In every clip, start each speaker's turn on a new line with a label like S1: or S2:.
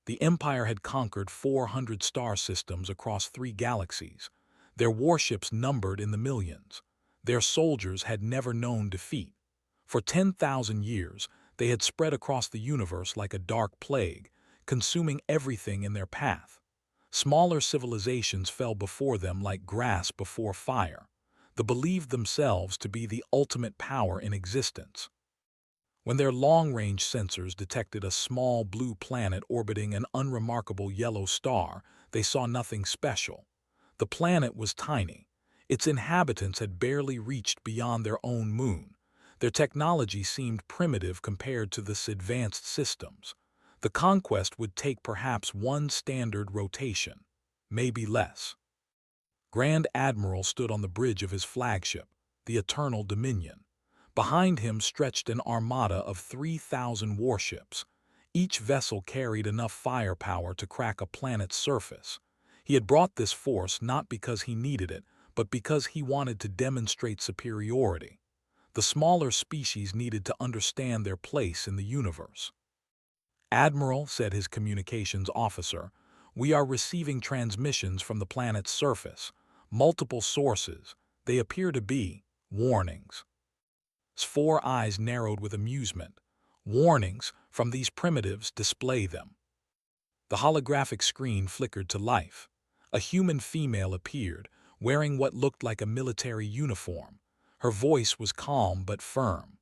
S1: The Empire had conquered 400 star systems across 3 galaxies. Their warships numbered in the millions. Their soldiers had never known defeat. For 10,000 years, they had spread across the universe like a dark plague, consuming everything in their path. Smaller civilizations fell before them like grass before fire. They believed themselves to be the ultimate power in existence. When their long-range sensors detected a small blue planet orbiting an unremarkable yellow star, they saw nothing special. The planet was tiny. Its inhabitants had barely reached beyond their own moon. Their technology seemed primitive compared to this advanced systems. The conquest would take perhaps one standard rotation, maybe less. Grand Admiral stood on the bridge of his flagship, the Eternal Dominion. Behind him stretched an armada of 3,000 warships. Each vessel carried enough firepower to crack a planet's surface. He had brought this force not because he needed it, but because he wanted to demonstrate superiority. The smaller species needed to understand their place in the universe. "Admiral," said his communications officer, "we are receiving transmissions from the planet's surface. Multiple sources. They appear to be warnings." His 4 eyes narrowed with amusement. "Warnings from these primitives, display them." The holographic screen flickered to life. A human female appeared, wearing what looked like a military uniform. Her voice was calm but firm.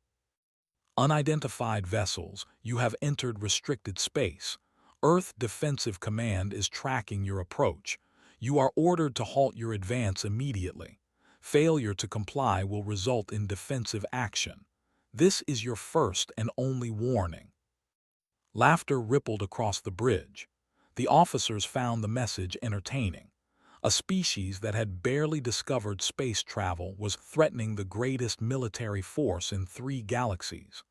S1: "Unidentified vessels, you have entered restricted space. Earth Defensive Command is tracking your approach. You are ordered to halt your advance immediately. Failure to comply will result in defensive action. This is your first and only warning." Laughter rippled across the bridge. The officers found the message entertaining. A species that had barely discovered space travel was threatening the greatest military force in 3 galaxies.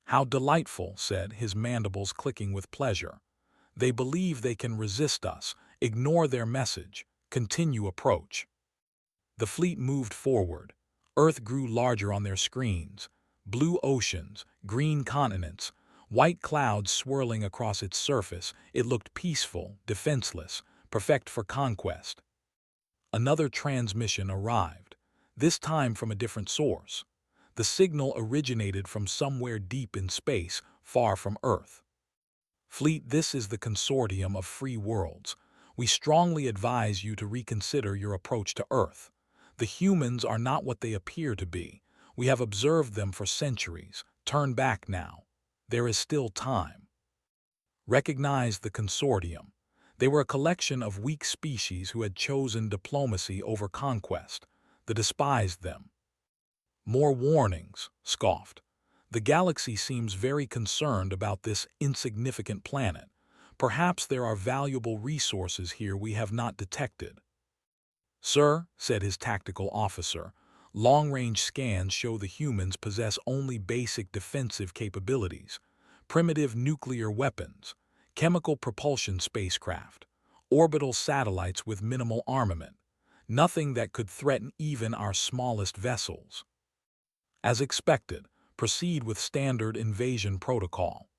S1: "How delightful," said, his mandibles clicking with pleasure. "They believe they can resist us. Ignore their message. Continue approach." The fleet moved forward. Earth grew larger on their screens. Blue oceans, green continents, white clouds swirling across its surface. It looked peaceful, defenseless, perfect for conquest. Another transmission arrived, this time from a different source. The signal originated from somewhere deep in space, far from Earth. "Fleet, this is the consortium of free worlds. We strongly advise you to reconsider your approach to Earth. The humans are not what they appear to be. We have observed them for centuries. Turn back now. There is still time." Recognize the consortium. They were a collection of weak species who had chosen diplomacy over conquest. They despised them. "More warnings," scoffed. "The galaxy seems very concerned about this insignificant planet. Perhaps there are valuable resources here we have not detected." "Sir," said his tactical officer, "long-range scans show the humans possess only basic defensive capabilities. Primitive nuclear weapons, chemical propulsion spacecraft, orbital satellites with minimal armament. Nothing that could threaten even our smallest vessels." As expected, proceed with standard invasion protocol.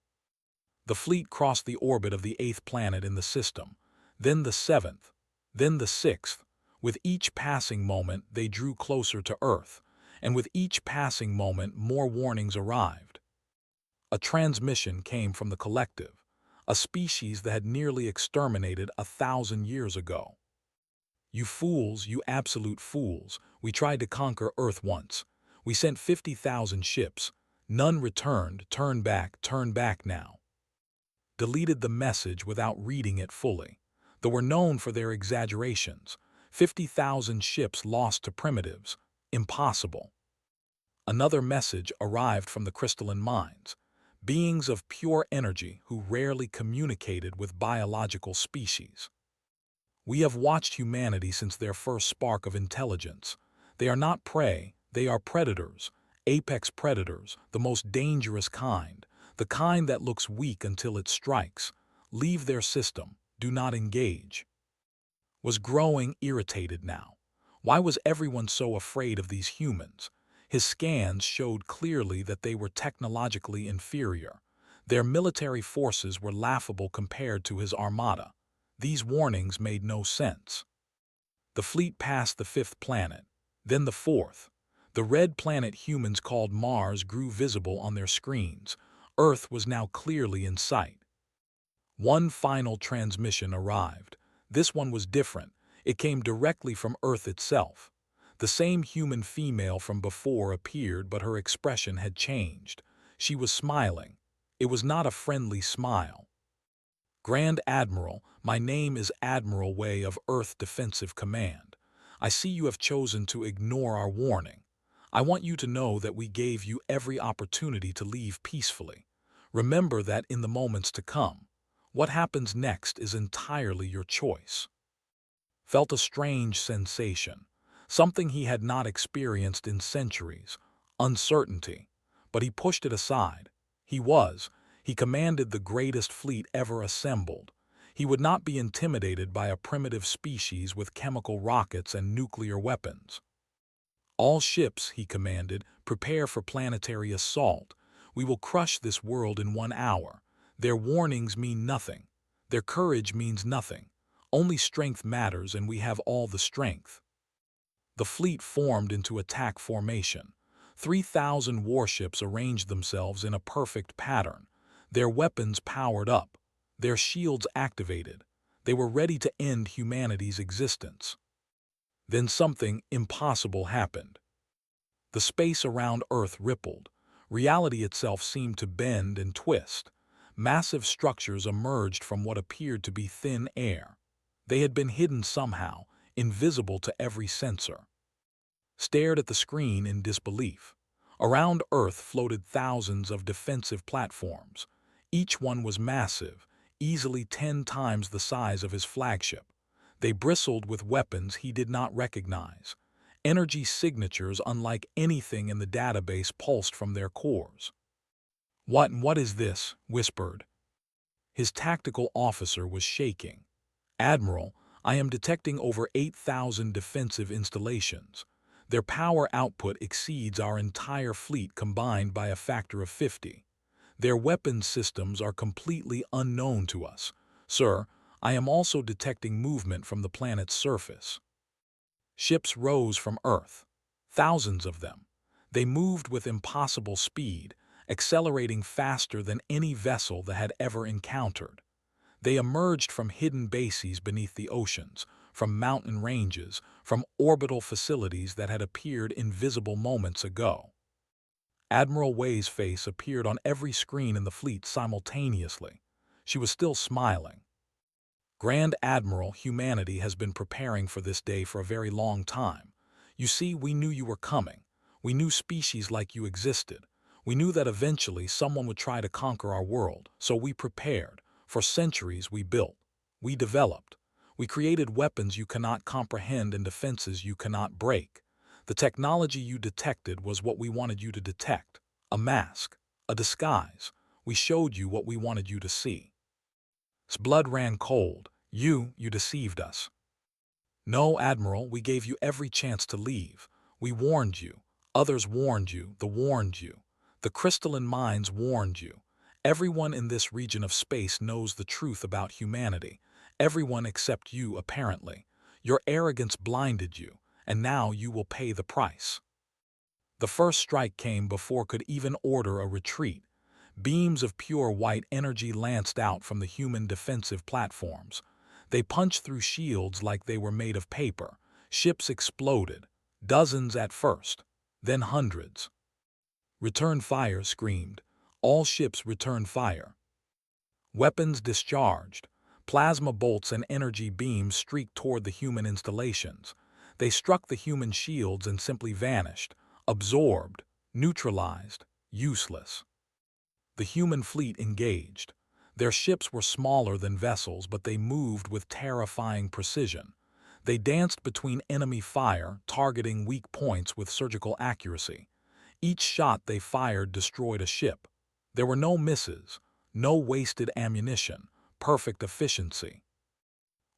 S1: The fleet crossed the orbit of the 8th planet in the system, then the 7th, then the 6th. With each passing moment, they drew closer to Earth, and with each passing moment, more warnings arrived. A transmission came from the collective, a species that had nearly exterminated 1,000 years ago. "You fools, you absolute fools, we tried to conquer Earth once. We sent 50,000 ships. None returned. Turn back now." Deleted the message without reading it fully. They were known for their exaggerations. 50,000 ships lost to primitives. Impossible. Another message arrived from the crystalline minds. Beings of pure energy who rarely communicated with biological species. "We have watched humanity since their first spark of intelligence. They are not prey, they are predators. Apex predators, the most dangerous kind. The kind that looks weak until it strikes. Leave their system. Do not engage." Was growing irritated now. Why was everyone so afraid of these humans? His scans showed clearly that they were technologically inferior. Their military forces were laughable compared to his armada. These warnings made no sense. The fleet passed the fifth planet, then the fourth. The red planet humans called Mars grew visible on their screens. Earth was now clearly in sight. One final transmission arrived. This one was different. It came directly from Earth itself. The same human female from before appeared, but her expression had changed. She was smiling. It was not a friendly smile. Grand Admiral, my name is Admiral Way of Earth Defensive Command. I see you have chosen to ignore our warning. I want you to know that we gave you every opportunity to leave peacefully. Remember that in the moments to come, what happens next is entirely your choice. Felt a strange sensation, something he had not experienced in centuries, uncertainty, but he pushed it aside. He commanded the greatest fleet ever assembled. He would not be intimidated by a primitive species with chemical rockets and nuclear weapons. All ships, he commanded, prepare for planetary assault. We will crush this world in 1 hour. Their warnings mean nothing. Their courage means nothing. Only strength matters, and we have all the strength. The fleet formed into attack formation. 3,000 warships arranged themselves in a perfect pattern. Their weapons powered up. Their shields activated. They were ready to end humanity's existence. Then something impossible happened. The space around Earth rippled. Reality itself seemed to bend and twist. Massive structures emerged from what appeared to be thin air. They had been hidden somehow, invisible to every sensor. Stared at the screen in disbelief. Around Earth floated thousands of defensive platforms. Each one was massive, easily 10 times the size of his flagship. They bristled with weapons he did not recognize. Energy signatures unlike anything in the database pulsed from their cores. What is this?" whispered. His tactical officer was shaking. "Admiral, I am detecting over 8,000 defensive installations. Their power output exceeds our entire fleet combined by a factor of 50. Their weapons systems are completely unknown to us. Sir, I am also detecting movement from the planet's surface." Ships rose from Earth. Thousands of them. They moved with impossible speed, accelerating faster than any vessel that had ever encountered. They emerged from hidden bases beneath the oceans, from mountain ranges, from orbital facilities that had appeared invisible moments ago. Admiral Way's face appeared on every screen in the fleet simultaneously. She was still smiling. "Grand Admiral, humanity has been preparing for this day for a very long time. You see, we knew you were coming. We knew species like you existed. We knew that eventually someone would try to conquer our world, so we prepared. For centuries we built. We developed. We created weapons you cannot comprehend and defenses you cannot break. The technology you detected was what we wanted you to detect. A mask. A disguise. We showed you what we wanted you to see. His blood ran cold. You deceived us." "No, Admiral, we gave you every chance to leave. We warned you. Others warned you. The crystalline minds warned you. Everyone in this region of space knows the truth about humanity. Everyone except you, apparently. Your arrogance blinded you, and now you will pay the price." The first strike came before could even order a retreat. Beams of pure white energy lanced out from the human defensive platforms. They punched through shields like they were made of paper. Ships exploded. Dozens at first, then hundreds. "Return fire," screamed. All ships returned fire. Weapons discharged. Plasma bolts and energy beams streaked toward the human installations. They struck the human shields and simply vanished, absorbed, neutralized, useless. The human fleet engaged. Their ships were smaller than vessels, but they moved with terrifying precision. They danced between enemy fire, targeting weak points with surgical accuracy. Each shot they fired destroyed a ship. There were no misses, no wasted ammunition, perfect efficiency.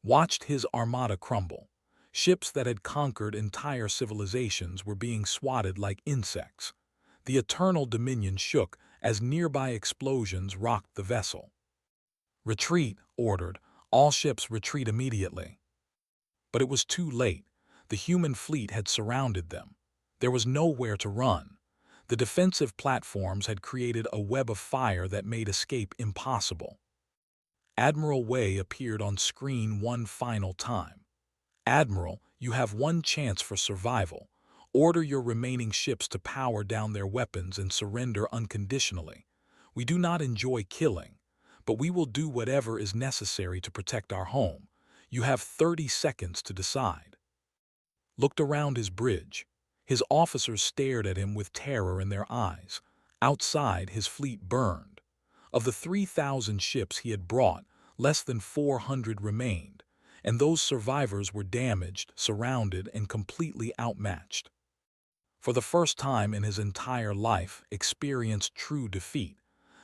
S1: Watched his armada crumble. Ships that had conquered entire civilizations were being swatted like insects. The Eternal Dominion shook as nearby explosions rocked the vessel. "Retreat," ordered. "All ships retreat immediately." But it was too late. The human fleet had surrounded them. There was nowhere to run. The defensive platforms had created a web of fire that made escape impossible. Admiral Wei appeared on screen one final time. "Admiral, you have one chance for survival. Order your remaining ships to power down their weapons and surrender unconditionally. We do not enjoy killing, but we will do whatever is necessary to protect our home. You have 30 seconds to decide." Looked around his bridge. His officers stared at him with terror in their eyes. Outside, his fleet burned. Of the 3,000 ships he had brought, less than 400 remained, and those survivors were damaged, surrounded, and completely outmatched. For the first time in his entire life, experienced true defeat.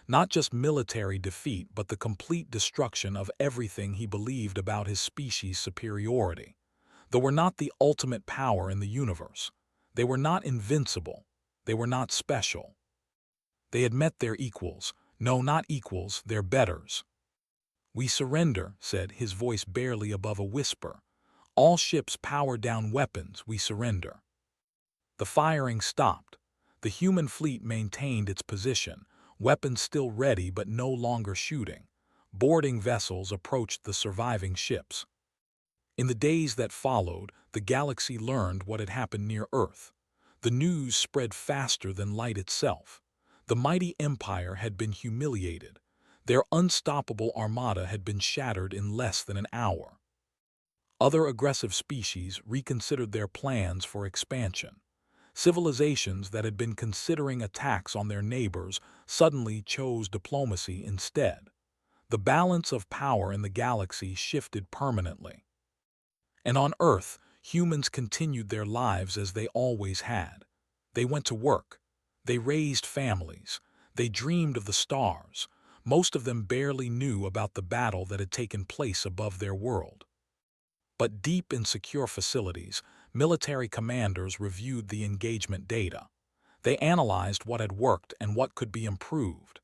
S1: Not just military defeat, but the complete destruction of everything he believed about his species' superiority. They were not the ultimate power in the universe. They were not invincible. They were not special. They had met their equals. No, not equals, their betters. "We surrender," said, his voice barely above a whisper. "All ships power down weapons, we surrender." The firing stopped. The human fleet maintained its position, weapons still ready but no longer shooting. Boarding vessels approached the surviving ships. In the days that followed, the galaxy learned what had happened near Earth. The news spread faster than light itself. The mighty empire had been humiliated. Their unstoppable armada had been shattered in less than an hour. Other aggressive species reconsidered their plans for expansion. Civilizations that had been considering attacks on their neighbors suddenly chose diplomacy instead. The balance of power in the galaxy shifted permanently. And on Earth, humans continued their lives as they always had. They went to work. They raised families. They dreamed of the stars. Most of them barely knew about the battle that had taken place above their world. But deep in secure facilities, military commanders reviewed the engagement data. They analyzed what had worked and what could be improved.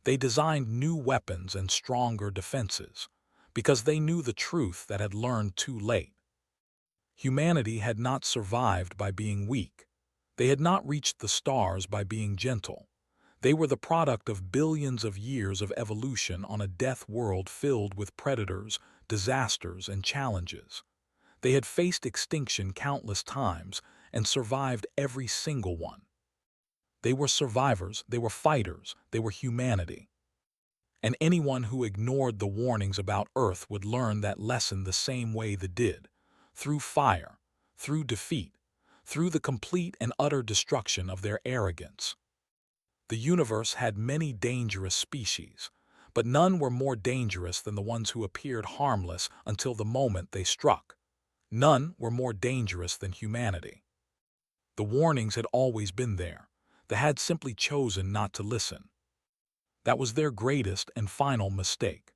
S1: They designed new weapons and stronger defenses, because they knew the truth that had learned too late. Humanity had not survived by being weak. They had not reached the stars by being gentle. They were the product of billions of years of evolution on a death world filled with predators, disasters, and challenges. They had faced extinction countless times and survived every single one. They were survivors, they were fighters, they were humanity. And anyone who ignored the warnings about Earth would learn that lesson the same way they did, through fire, through defeat, through the complete and utter destruction of their arrogance. The universe had many dangerous species, but none were more dangerous than the ones who appeared harmless until the moment they struck. None were more dangerous than humanity. The warnings had always been there. They had simply chosen not to listen. That was their greatest and final mistake.